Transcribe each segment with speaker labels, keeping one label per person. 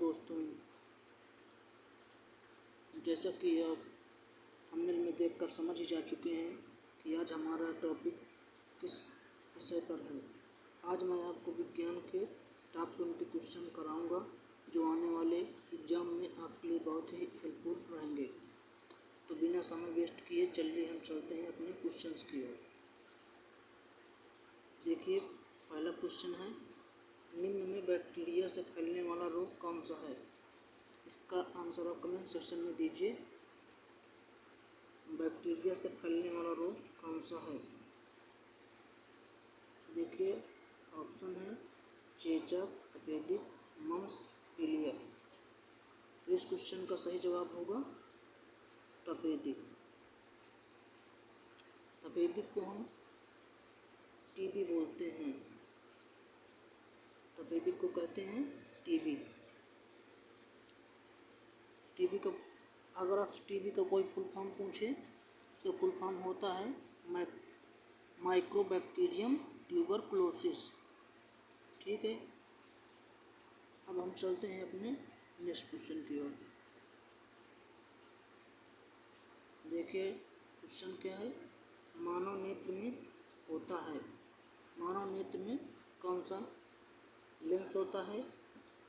Speaker 1: दोस्तों, जैसा कि आप थंबनेल में देखकर समझ ही जा चुके हैं कि आज हमारा टॉपिक किस विषय पर है। आज मैं आपको विज्ञान के टॉप 20 क्वेश्चन कराऊंगा जो आने वाले एग्ज़ाम में आपके लिए बहुत ही हेल्पफुल रहेंगे। तो बिना समय वेस्ट किए चलिए हम चलते हैं अपने क्वेश्चंस की ओर। देखिए, पहला क्वेश्चन है, निम्न में बैक्टीरिया से फैलने वाला रोग कौन सा है? इसका आंसर आप कमेंट सेक्शन में दीजिए। बैक्टीरिया से फैलने वाला रोग कौन सा है? देखिए, ऑप्शन है चेचक, तपेदिक, मम्स, पीलिया। तो इस क्वेश्चन का सही जवाब होगा तपेदिक। तपेदिक को हम टीबी बोलते हैं। तपेदिक को कहते हैं टीबी। टीबी का अगर आप टीबी का कोई फुल फॉर्म पूछे, उसका फुल फॉर्म होता है माइक्रोबैक्टीरियम ट्यूबरकुलोसिस। ठीक है, अब हम चलते हैं अपने नेक्स्ट क्वेश्चन की ओर। देखिए, क्वेश्चन क्या है, मानव नेत्र में होता है। मानव नेत्र में कौन सा लेंस होता है?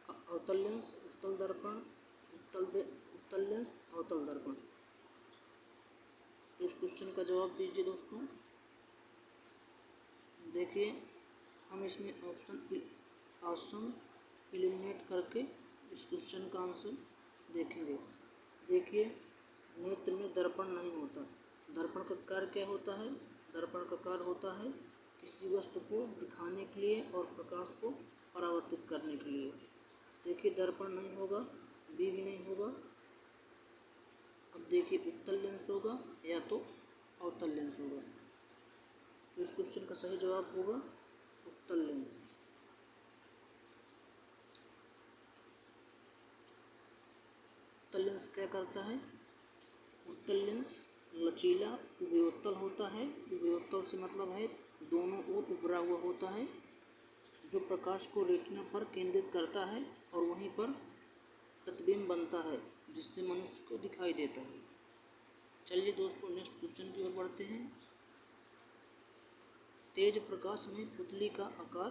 Speaker 1: अवतल लेंस, उत्तल दर्पण, उत्तल लेंस, अवतल दर्पण। तो इस क्वेश्चन का जवाब दीजिए दोस्तों। देखिए, हम इसमें ऑप्शन एलिमिनेट करके इस क्वेश्चन का आंसर देखेंगे। देखिए, नेत्र में दर्पण नहीं होता। दर्पण का कार्य क्या होता है? दर्पण का कार्य होता है किसी वस्तु को दिखाने के लिए और प्रकाश को परावर्तित करने के लिए। देखिए, दर्पण नहीं होगा, बी भी नहीं होगा। अब देखिए, उत्तल लेंस होगा या तो अवतल लेंस होगा। तो इस क्वेश्चन का सही जवाब होगा उत्तल लेंस। उत्तल लेंस क्या करता है? उत्तल लेंस लचीला उभयोत्तल होता है। उभयोत्तल से मतलब है दोनों ओर उभरा हुआ होता है, जो प्रकाश को रेटिना पर केंद्रित करता है और वहीं पर प्रतिबिंब बनता है जिससे मनुष्य को दिखाई देता है। चलिए दोस्तों, नेक्स्ट क्वेश्चन की ओर बढ़ते हैं। तेज प्रकाश में पुतली का आकार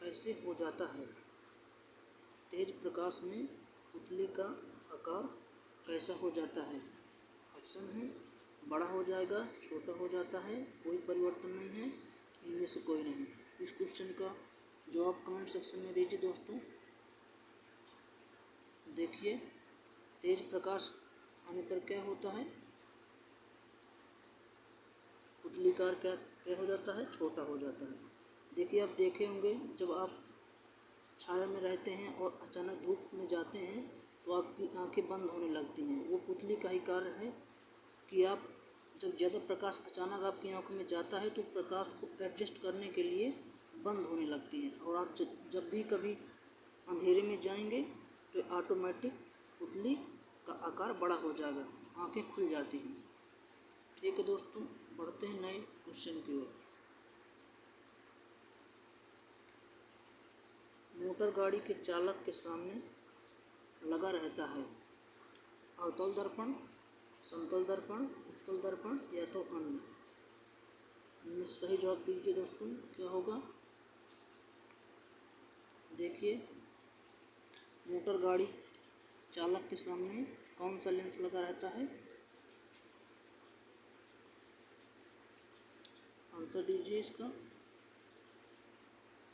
Speaker 1: कैसे हो जाता है? तेज प्रकाश में पुतली का आकार कैसा हो जाता है? ऑप्शन है बड़ा हो जाएगा, छोटा हो जाता है, कोई परिवर्तन नहीं है, इनमें से कोई नहीं। इस क्वेश्चन का जवाब कमेंट सेक्शन में दीजिए दोस्तों। देखिए, तेज प्रकाश आने पर क्या होता है? पुतली का आकार क्या हो जाता है? छोटा हो जाता है। देखिए, आप देखे होंगे जब आप छाया में रहते हैं और अचानक धूप में जाते हैं तो आपकी आंखें बंद होने लगती हैं। वो पुतली का ही कार्य है कि आप जब ज़्यादा प्रकाश अचानक आपकी आंखों में जाता है तो प्रकाश को एडजस्ट करने के लिए बंद होने लगती है, और आप जब भी कभी अंधेरे में जाएंगे तो ऑटोमेटिक पुतली का आकार बड़ा हो जाएगा, आंखें खुल जाती हैं। ठीक है दोस्तों, बढ़ते हैं नए क्वेश्चन की ओर। मोटर गाड़ी के चालक के सामने लगा रहता है अवतल दर्पण, समतल दर्पण, उत्तल दर्पण या तो अन्य। इनमें सही जवाब दीजिए दोस्तों, क्या होगा? देखिए, मोटर गाड़ी चालक के सामने कौन सा लेंस लगा रहता है? आंसर दीजिए इसका।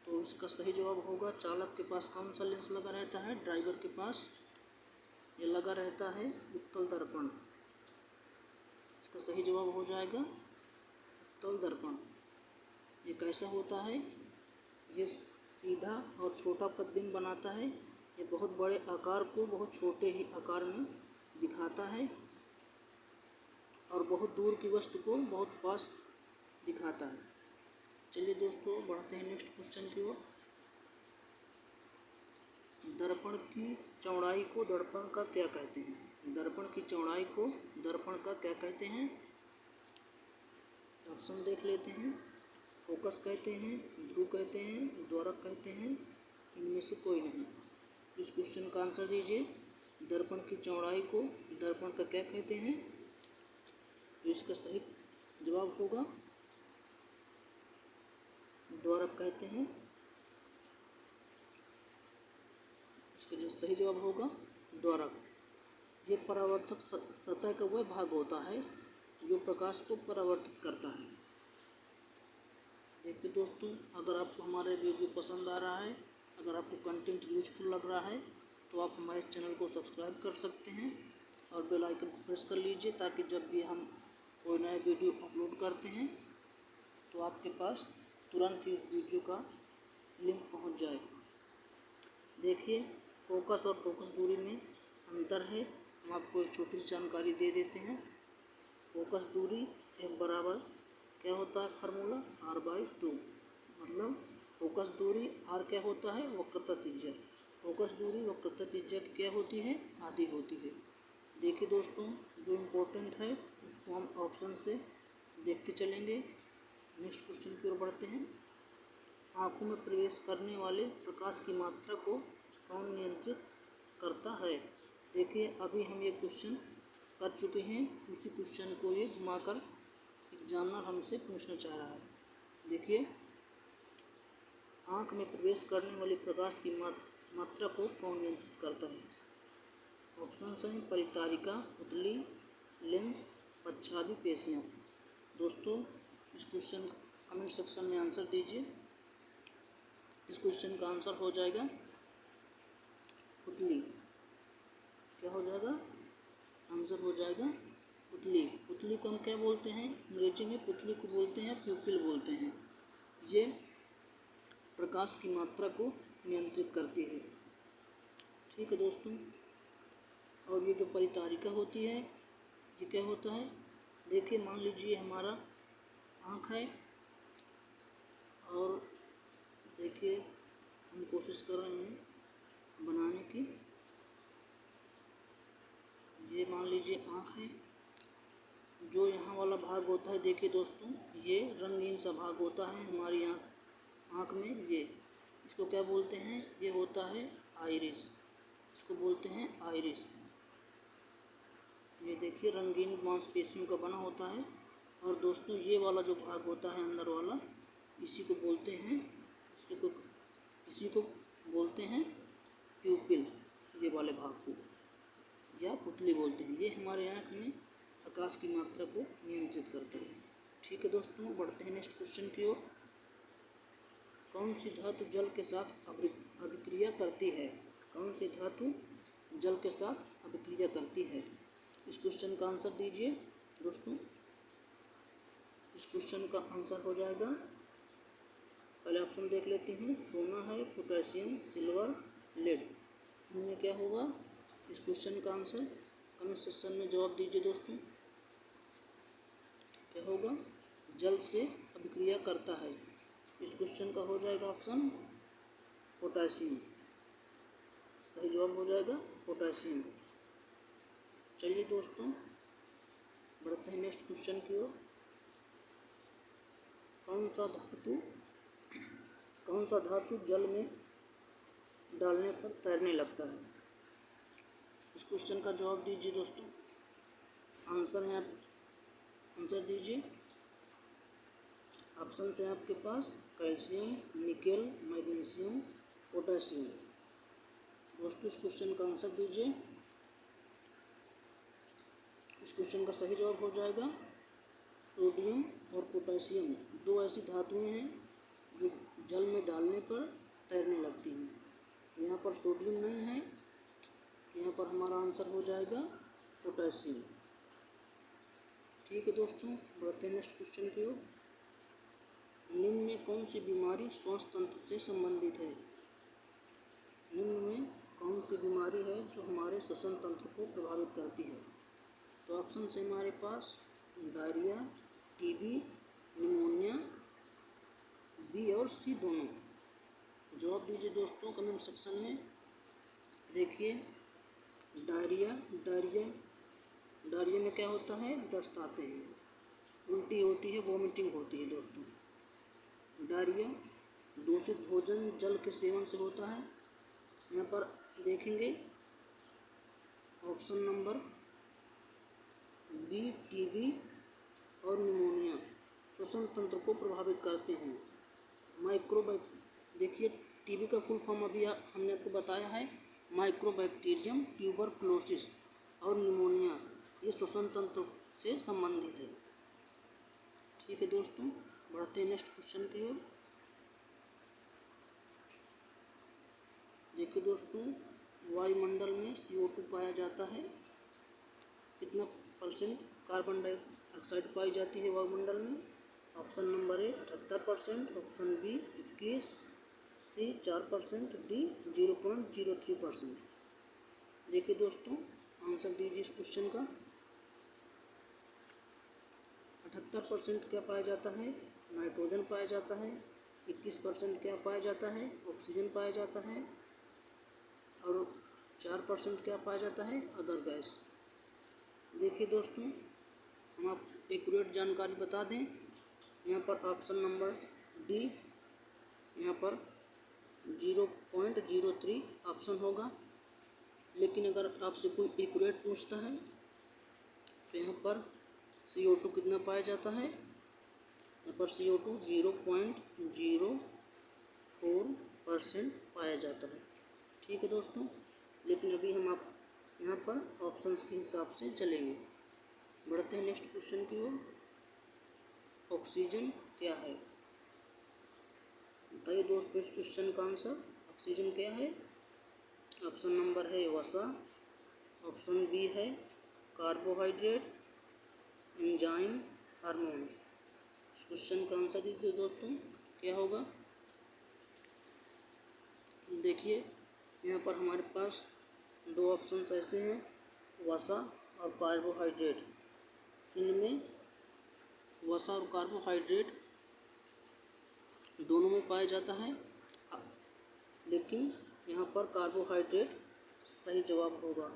Speaker 1: तो इसका सही जवाब होगा, चालक के पास कौन सा लेंस लगा रहता है? ड्राइवर के पास ये लगा रहता है उत्तल दर्पण। इसका सही जवाब हो जाएगा उत्तल दर्पण। ये कैसा होता है? ये सीधा और छोटा प्रतिबिंब बनाता है। ये बहुत बड़े आकार को बहुत छोटे ही आकार में दिखाता है और बहुत दूर की वस्तु को बहुत पास दिखाता है। चलिए दोस्तों, बढ़ते हैं नेक्स्ट क्वेश्चन की ओर। दर्पण की चौड़ाई को दर्पण का क्या कहते हैं? दर्पण की चौड़ाई को दर्पण का क्या कहते हैं? ऑप्शन देख लेते हैं। फोकस कहते हैं, ध्रुव कहते हैं, द्वारक कहते हैं, इनमें से कोई नहीं। इस इस क्वेश्चन का आंसर दीजिए। दर्पण की चौड़ाई को दर्पण का क्या कहते हैं? तो इसका सही जवाब होगा द्वारक कहते हैं। इसका जो सही जवाब होगा द्वारक। ये परावर्तक सतह का वह भाग होता है जो प्रकाश को परावर्तित करता है। देखिए दोस्तों, अगर आपको हमारा वीडियो पसंद आ रहा है, अगर आपको कंटेंट यूजफुल लग रहा है, तो आप हमारे चैनल को सब्सक्राइब कर सकते हैं और बेल आइकन को प्रेस कर लीजिए, ताकि जब भी हम कोई नया वीडियो अपलोड करते हैं तो आपके पास तुरंत ही उस वीडियो का लिंक पहुंच जाए। देखिए, फोकस और फोकस दूरी में अंतर है। हम आपको एक छोटी सी जानकारी दे देते हैं। फोकस दूरी एक बराबर क्या होता है फार्मूला? r/2। मतलब फोकस दूरी r क्या होता है? वक्रता त्रिज्या। फोकस दूरी वक्रता त्रिज्या की क्या होती है? आधी होती है। देखिए दोस्तों, जो इम्पोर्टेंट है उसको हम ऑप्शन से देखते चलेंगे। नेक्स्ट क्वेश्चन की ओर बढ़ते हैं। आँखों में प्रवेश करने वाले प्रकाश की मात्रा को कौन नियंत्रित करता है? देखिए, अभी हम ये क्वेश्चन कर चुके हैं। उसी क्वेश्चन को ये घुमाकर एग्जामिनर हमसे पूछना चाह रहा है। देखिए, आँख में प्रवेश करने वाली प्रकाश की मात्रा को कौन नियंत्रित करता है? ऑप्शन हैं परितारिका, पुतली, लेंस, पच्छादी पेशियाँ। दोस्तों, इस क्वेश्चन कमेंट सेक्शन में आंसर दीजिए। इस क्वेश्चन का आंसर हो जाएगा पुतली। क्या हो जाएगा? आंसर हो जाएगा पुतली। पुतली को हम क्या बोलते हैं? अंग्रेजी में पुतली को बोलते हैं प्यूपिल बोलते हैं। ये प्रकाश की मात्रा को नियंत्रित करती है। ठीक है दोस्तों, और ये जो परितारिका होती है ये क्या होता है? देखिए, मान लीजिए हमारा आँख है और देखिए हम कोशिश कर रहे हैं बनाने की। ये मान लीजिए आँख है, जो यहाँ वाला भाग होता है, देखिए दोस्तों, ये रंगीन सा भाग होता है हमारी आँख में। ये इसको क्या बोलते हैं? ये होता है आइरिस। इसको बोलते हैं आइरिस। ये देखिए रंगीन मांसपेशियों का बना होता है। और दोस्तों, ये वाला जो भाग होता है अंदर वाला, इसी को बोलते हैं प्यूपिल। ये वाले भाग को या पुतली बोलते हैं। ये हमारे आँख में प्रकाश की मात्रा को नियंत्रित करता है। ठीक है दोस्तों, बढ़ते हैं नेक्स्ट क्वेश्चन की ओर। कौन सी धातु जल के साथ अभिक्रिया करती है? कौन सी धातु जल के साथ अभिक्रिया करती है? इस क्वेश्चन का आंसर दीजिए दोस्तों। इस क्वेश्चन का आंसर हो जाएगा, पहले ऑप्शन देख लेते हैं। सोना है, पोटेशियम, सिल्वर, लेड। इनमें क्या होगा? इस क्वेश्चन का आंसर कमेंट सेक्शन में जवाब दीजिए दोस्तों। क्या होगा? जल से अभिक्रिया करता है। इस क्वेश्चन का हो जाएगा ऑप्शन पोटेशियम। सही जवाब हो जाएगा पोटेशियम। चलिए दोस्तों, बढ़ते हैं नेक्स्ट क्वेश्चन की ओर। कौन सा धातु जल में डालने पर तैरने लगता है? इस क्वेश्चन का जवाब दीजिए दोस्तों। आंसर दीजिए। ऑप्शन है आपके पास कैल्शियम, निकेल, मैग्नीशियम, पोटेशियम। दोस्तों, इस क्वेश्चन का आंसर दीजिए। इस क्वेश्चन का सही जवाब हो जाएगा सोडियम और पोटेशियम। दो ऐसी धातुएं हैं जो जल में डालने पर तैरने लगती हैं। यहाँ पर सोडियम नहीं है, यहाँ पर हमारा आंसर हो जाएगा पोटेशियम। ठीक है दोस्तों, बढ़ते हैं नेक्स्ट क्वेश्चन की ओर। निम्न में कौन सी बीमारी श्वास तंत्र से संबंधित है? निम्न में कौन सी बीमारी है जो हमारे श्वसन तंत्र को प्रभावित करती है? तो ऑप्शन है हमारे पास डायरिया, टीबी, निमोनिया, बी और सी दोनों। जवाब दीजिए दोस्तों कमेंट सेक्शन में। देखिए, डायरिया में क्या होता है? दस्त आते हैं, उल्टी होती है, वॉमिटिंग होती है दोस्तों। डायरिया दूषित भोजन, जल के सेवन से होता है। यहाँ पर देखेंगे ऑप्शन नंबर बी, टीबी और निमोनिया श्वसन तंत्र को प्रभावित करते हैं। देखिए टीबी का फुल फॉर्म अभी हमने आपको बताया है, माइक्रोबैक्टीरियम ट्यूबरकुलोसिस, और निमोनिया ये श्वसन तंत्र से संबंधित है। ठीक है दोस्तों, बढ़ते हैं नेक्स्ट क्वेश्चन की ओर। देखिए दोस्तों, वायुमंडल में CO2 पाया जाता है, कितना परसेंट कार्बन डाइऑक्साइड पाई जाती है वायुमंडल में? Option number A 78%, option B 21%, C 4%, D 0.03%। देखिए दोस्तों, आंसर दीजिए इस क्वेश्चन का। 78% क्या पाया जाता है? नाइट्रोजन पाया जाता है। 21% क्या पाया जाता है? ऑक्सीजन पाया जाता है। और 4% क्या पाया जाता है? Other gas. देखिए दोस्तों, हम आप एक्यूरेट जानकारी बता दें, यहाँ पर ऑप्शन नंबर डी, यहाँ पर 0.03 ऑप्शन होगा। लेकिन अगर आपसे कोई एक्यूरेट पूछता है तो यहाँ पर CO2 कितना पाया जाता है? यहाँ पर CO2 0.04% पाया जाता है। ठीक है दोस्तों, लेकिन अभी हम आप यहाँ पर ऑप्शंस के हिसाब से चलेंगे। बढ़ते हैं नेक्स्ट क्वेश्चन की ओर। ऑक्सीजन क्या है? बताइए दोस्तों इस क्वेश्चन का आंसर। ऑक्सीजन क्या है? ऑप्शन नंबर है वसा, ऑप्शन बी है कार्बोहाइड्रेट, एंजाइम, हार्मोन्स। इस क्वेश्चन का आंसर दीजिए दोस्तों, क्या होगा? देखिए यहाँ पर हमारे पास दो ऑप्शंस ऐसे हैं, वसा और कार्बोहाइड्रेट। इनमें वसा और कार्बोहाइड्रेट दोनों में पाया जाता है, लेकिन यहाँ पर कार्बोहाइड्रेट सही जवाब होगा,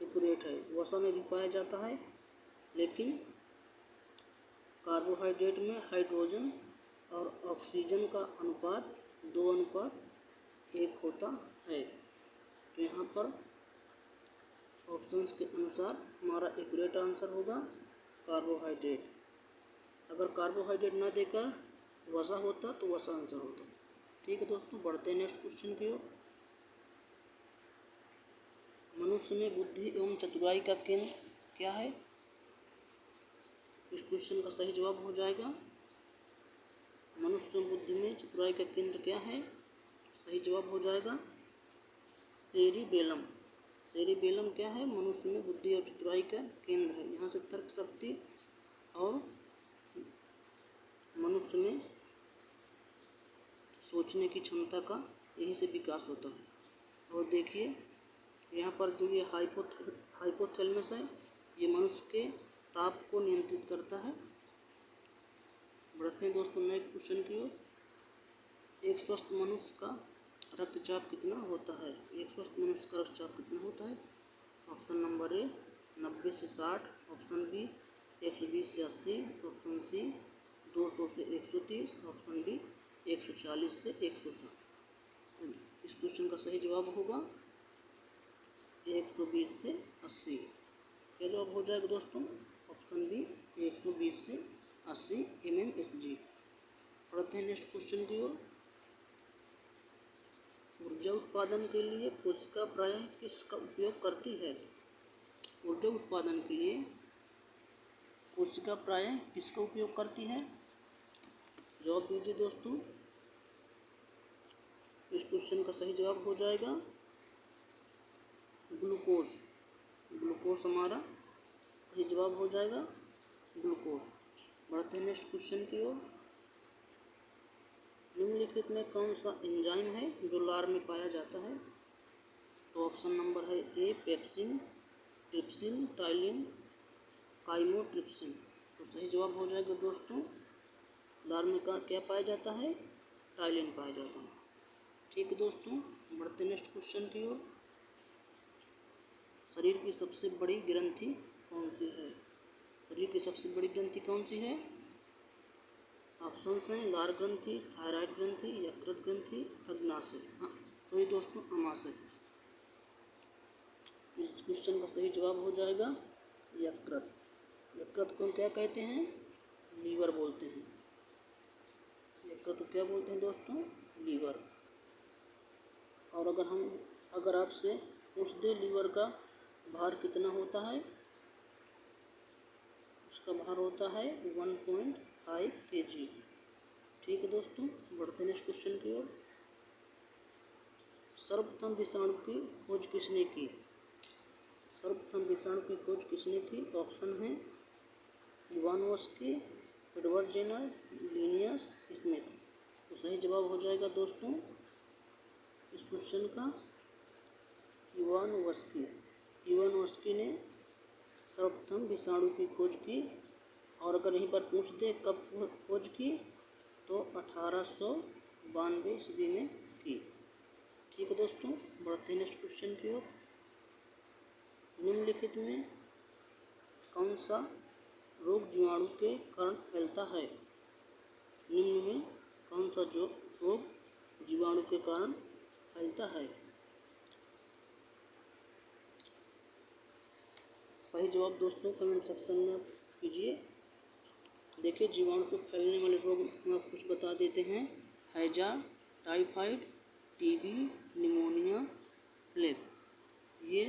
Speaker 1: एक्यूरेट है। वसा में भी पाया जाता है, लेकिन कार्बोहाइड्रेट में हाइड्रोजन और ऑक्सीजन का अनुपात 2:1 होता है। तो यहाँ पर ऑप्शंस के अनुसार हमारा एक्यूरेट आंसर होगा कार्बोहाइड्रेट। अगर कार्बोहाइड्रेट ना देकर वसा होता तो वसा आंसर होता। ठीक है दोस्तों, बढ़ते हैं नेक्स्ट क्वेश्चन की ओर। मनुष्य में बुद्धि एवं चतुराई का केंद्र क्या है? इस क्वेश्चन का सही जवाब हो जाएगा, मनुष्य में बुद्धि में चतुराई का केंद्र क्या है? सही जवाब हो जाएगा सेरिबेलम। सेरिबेलम क्या है? मनुष्य में बुद्धि और चतुराई का केंद्र है। यहाँ से तर्क शक्ति और मनुष्य में सोचने की क्षमता का यहीं से विकास होता है। और देखिए यहाँ पर जो ये हाइपोथैलेमस है, ये मनुष्य के ताप को नियंत्रित करता है। बढ़ते हैं दोस्तों नेक्स्ट क्वेश्चन की ओर। एक स्वस्थ मनुष्य का रक्तचाप कितना होता है? एक स्वस्थ मनुष्य का रक्तचाप कितना होता है? ऑप्शन नंबर ए 90 से 60, ऑप्शन बी 120 से 80, ऑप्शन सी 200 से 130, ऑप्शन डी 140 से 160। इस क्वेश्चन का सही जवाब होगा 120 से 80। क्या जवाब हो जाएगा दोस्तों? ऑप्शन बी 120 से 80 mmHg। पढ़ते हैं नेक्स्ट क्वेश्चन की ओर। ऊर्जा उत्पादन के लिए कोशिका प्रायः किसका उपयोग करती है? ऊर्जा उत्पादन के लिए कोशिका प्रायः किसका उपयोग करती है? जवाब दीजिए दोस्तों। इस क्वेश्चन का सही जवाब हो जाएगा ग्लूकोज। ग्लूकोज हमारा सही जवाब हो जाएगा, ग्लूकोज। बढ़ते हैं नेक्स्ट क्वेश्चन की ओर। निम्नलिखित में कौन सा एंजाइम है जो लार में पाया जाता है? तो ऑप्शन नंबर है ए पेप्सिन, ट्रिप्सिन, टाइलिन, काइमोट्रिप्सिन। तो सही जवाब हो जाएगा दोस्तों, लार में क्या पाया जाता है? टाइलिन पाया जाता है। ठीक है दोस्तों, बढ़ते नेक्स्ट क्वेश्चन की ओर। शरीर की सबसे बड़ी ग्रंथि कौन सी है? शरीर की सबसे बड़ी ग्रंथि कौन सी है? ऑप्शंस हैं लार ग्रंथि, थायराइड ग्रंथि, यकृत ग्रंथि, अग्नाशय। हाँ सॉरी दोस्तों, अमाशय। इस क्वेश्चन का सही जवाब हो जाएगा यकृत। यकृत को क्या कहते हैं? लीवर बोलते हैं। यकृत को क्या बोलते हैं दोस्तों? लीवर। और अगर आपसे पूछ दे लीवर का भार कितना होता है, उसका भार होता है 1.5 kg। ठीक है दोस्तों, बढ़ते हैं इस क्वेश्चन की ओर। सर्वप्रथम विषाणु की खोज किसने की? सर्वप्रथम विषाणु की खोज किसने की? ऑप्शन है Ivanovsky, Edward Jenner, Linnaeus Smith. तो सही जवाब हो जाएगा दोस्तों इस क्वेश्चन का इवानोव्स्की। इवानोव्स्की ने सर्वप्रथम विषाणु की खोज की। और अगर यहीं पर पूछ दे कब खोज की, तो 1892 ईस्वी में की। ठीक है दोस्तों, बढ़ते हैं नेक्स्ट क्वेश्चन की ओर। निम्नलिखित में कौन सा रोग जीवाणु के कारण फैलता है? निम्न में कौन सा रोग जीवाणु के कारण फैलता है? सही जवाब दोस्तों कमेंट सेक्शन में कीजिए। देखिए, जीवाणु से फैलने वाले रोग हम कुछ बता देते हैं। हैजा, टाइफाइड, टीबी, निमोनिया, प्लेग, ये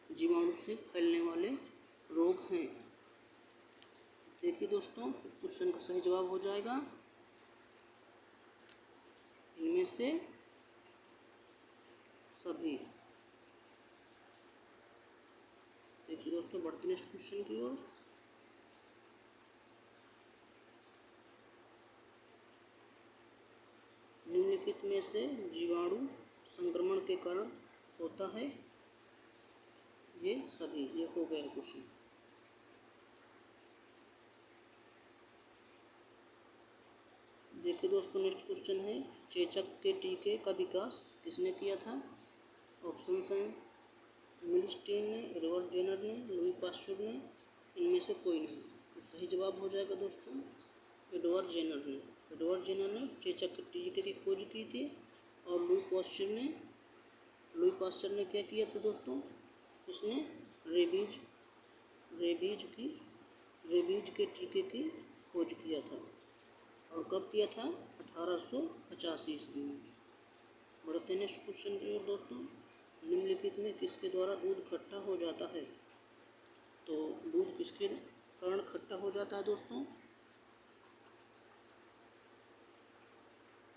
Speaker 1: जीवाणु से फैलने वाले रोग हैं। देखिए दोस्तों, इस क्वेश्चन का सही जवाब हो जाएगा इनमें से सभी। देखिए दोस्तों, बढ़ते नेक्स्ट क्वेश्चन की ओर। निम्नलिखित में से जीवाणु संक्रमण के कारण होता है? ये सभी, ये हो गया क्वेश्चन। देखिए दोस्तों, नेक्स्ट क्वेश्चन है चेचक के टीके का विकास किसने किया था? ऑप्शन हैं मिलस्टीन ने, एडवर्ड जेनर ने, लुई पास्चर ने, इनमें से कोई नहीं। तो सही जवाब हो जाएगा दोस्तों एडवर्ड जेनर ने। एडवर्ड जेनर ने चेचक के टीके की खोज की थी। और लुई पास्चर ने क्या किया था दोस्तों? उसने रेबीज के टीके की खोज किया था। और कब किया था? 1885 ईस्वी में। बढ़ते हैं नेक्स्ट क्वेश्चन की ओर दोस्तों। निम्नलिखित में किसके द्वारा दूध खट्टा हो जाता है? तो दूध किसके कारण खट्टा हो जाता है दोस्तों?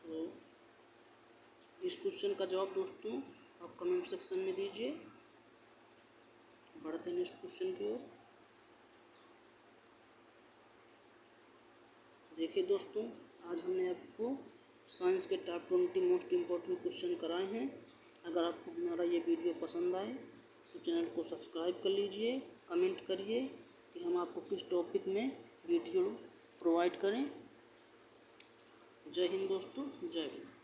Speaker 1: तो इस क्वेश्चन का जवाब दोस्तों आप कमेंट सेक्शन में दीजिए। बढ़ते हैं नेक्स्ट क्वेश्चन की ओर। देखिए दोस्तों, आज हमने आपको साइंस के टॉप 20 मोस्ट इम्पोर्टेंट क्वेश्चन कराए हैं। अगर आपको हमारा ये वीडियो पसंद आए तो चैनल को सब्सक्राइब कर लीजिए, कमेंट करिए कि हम आपको किस टॉपिक में वीडियो प्रोवाइड करें। जय हिंद दोस्तों, जय हिंद।